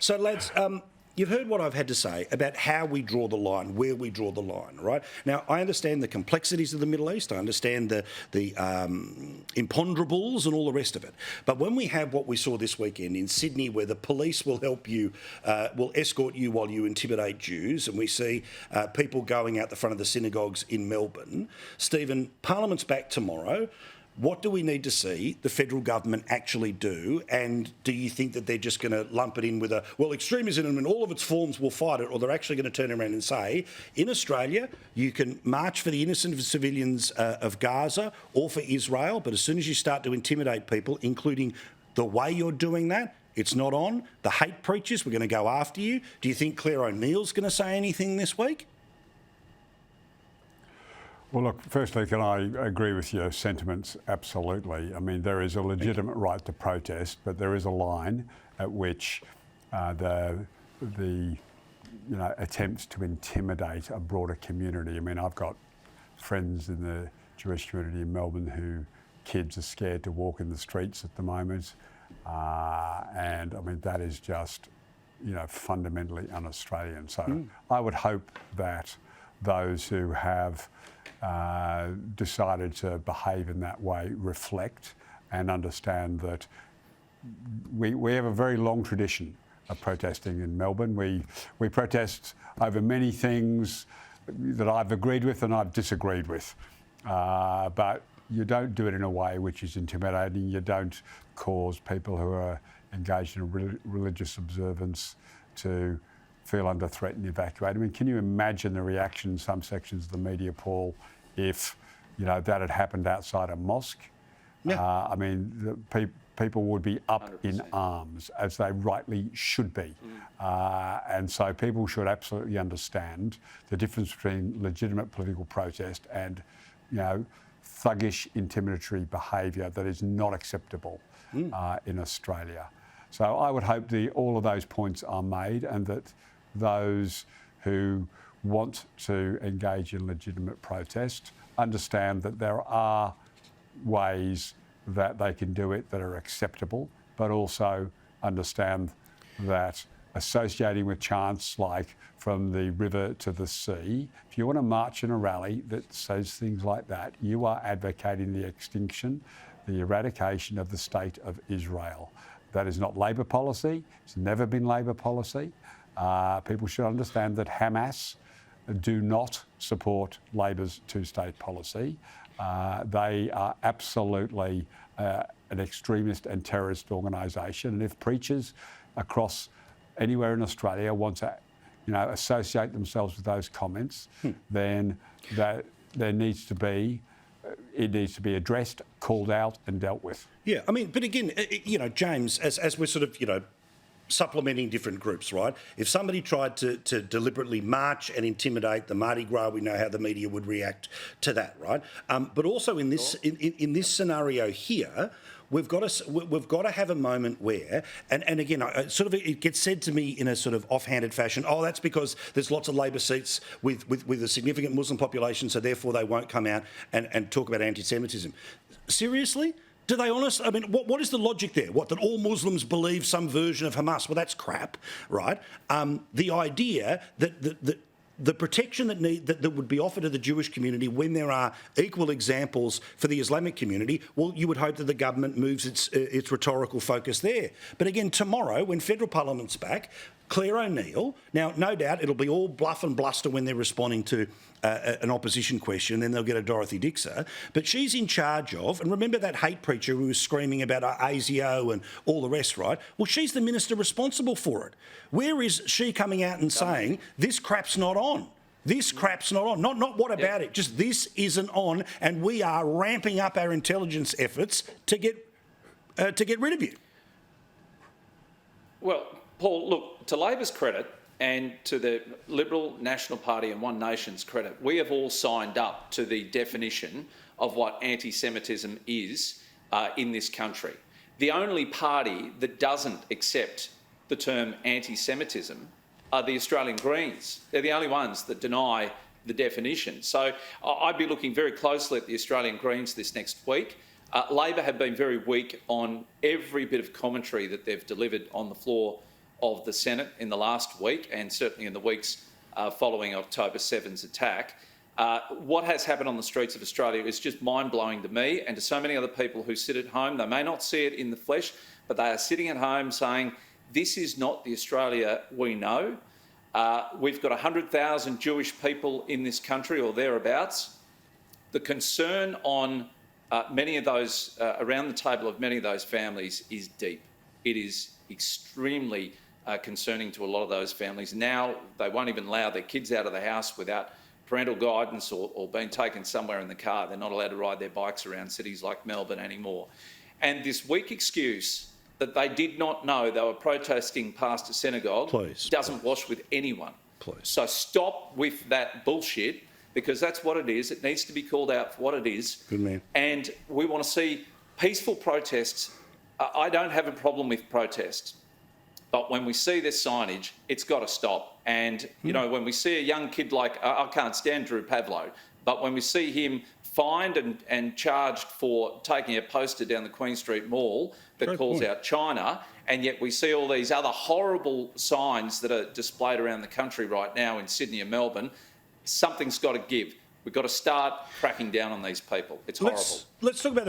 So, lads, you've heard what I've had to say about how we draw the line, where we draw the line, right? Now, I understand the complexities of the Middle East. I understand the imponderables and all the rest of it. But when we have what we saw this weekend in Sydney, where the police will help you, will escort you while you intimidate Jews, and we see people going out the front of the synagogues in Melbourne, Stephen, Parliament's back tomorrow. What do we need to see the federal government actually do? And do you think that they're just going to lump it in with extremism in all of its forms will fight it, or they're actually going to turn around and say, in Australia, you can march for the innocent civilians of Gaza or for Israel, but as soon as you start to intimidate people, including the way you're doing that, it's not on. The hate preachers, we're going to go after you. Do you think Claire O'Neill's going to say anything this week? Well, look, firstly, can I agree with your sentiments? Absolutely. I mean, there is a legitimate right to protest, but there is a line at which the attempts to intimidate a broader community. I mean, I've got friends in the Jewish community in Melbourne who kids are scared to walk in the streets at the moment. And I mean, that is just, fundamentally un-Australian. So I would hope that those who have decided to behave in that way reflect and understand that we have a very long tradition of protesting in Melbourne. We protest over many things that I've agreed with and I've disagreed with, but you don't do it in a way which is intimidating. You don't cause people who are engaged in a religious observance to feel under threat and evacuate. I mean, can you imagine the reaction in some sections of the media, Paul, if that had happened outside a mosque? Yeah. I mean, people would be up 100%. In arms, as they rightly should be. And so people should absolutely understand the difference between legitimate political protest and, thuggish, intimidatory behaviour that is not acceptable in Australia. So I would hope all of those points are made, and that those who want to engage in legitimate protest understand that there are ways that they can do it that are acceptable, but also understand that associating with chants like from the river to the sea, if you want to march in a rally that says things like that, you are advocating the extinction, the eradication of the state of Israel. That is not Labor policy. It's never been Labor policy. People should understand that Hamas do not support Labor's two-state policy. They are absolutely an extremist and terrorist organisation. And if preachers across anywhere in Australia want to, associate themselves with those comments, then it needs to be addressed, called out, and dealt with. Yeah, I mean, but again, James, as we're sort of, supplementing different groups, right? If somebody tried to deliberately march and intimidate the Mardi Gras, we know how the media would react to that, right? But also in this scenario here, we've got to have a moment where, and again, it gets said to me in a sort of offhanded fashion, oh, that's because there's lots of Labor seats with a significant Muslim population, so therefore they won't come out and talk about anti-Semitism. Seriously? Do they honestly? I mean, what is the logic there? That all Muslims believe some version of Hamas? Well, that's crap, right? The idea that the protection that would be offered to the Jewish community when there are equal examples for the Islamic community, well, you would hope that the government moves its rhetorical focus there. But again, tomorrow, when federal parliament's back, Claire O'Neill, now no doubt it'll be all bluff and bluster when they're responding to an opposition question, and then they'll get a Dorothy Dixer, but she's in charge of, and remember that hate preacher who was screaming about ASIO and all the rest, right? Well, she's the minister responsible for it. Where is she coming out and saying, this crap's not on? This crap's not on. Not what about it, just this isn't on, and we are ramping up our intelligence efforts to get rid of you. Well, Paul, look, to Labor's credit and to the Liberal National Party and One Nation's credit, we have all signed up to the definition of what anti-Semitism is in this country. The only party that doesn't accept the term anti-Semitism are the Australian Greens. They're the only ones that deny the definition. So I'd be looking very closely at the Australian Greens this next week. Labor have been very weak on every bit of commentary that they've delivered on the floor of the Senate in the last week, and certainly in the weeks following October 7's attack. What has happened on the streets of Australia is just mind-blowing to me and to so many other people who sit at home. They may not see it in the flesh, but they are sitting at home saying, this is not the Australia we know. We've got 100,000 Jewish people in this country or thereabouts. The concern on many of those, around the table of many of those families is deep. It is extremely concerning to a lot of those families. Now they won't even allow their kids out of the house without parental guidance or being taken somewhere in the car. They're not allowed to ride their bikes around cities like Melbourne anymore. And this weak excuse that they did not know they were protesting past a synagogue doesn't wash with anyone. So stop with that bullshit, because that's what it is. It needs to be called out for what it is. Good man. And we want to see peaceful protests. I don't have a problem with protests, but when we see this signage, it's got to stop. And, you know, when we see a young kid like, I can't stand Drew Pavlo, but when we see him fined and charged for taking a poster down the Queen Street Mall that calls out China, and yet we see all these other horrible signs that are displayed around the country right now in Sydney and Melbourne, something's got to give. We've got to start cracking down on these people. It's horrible. Let's talk about the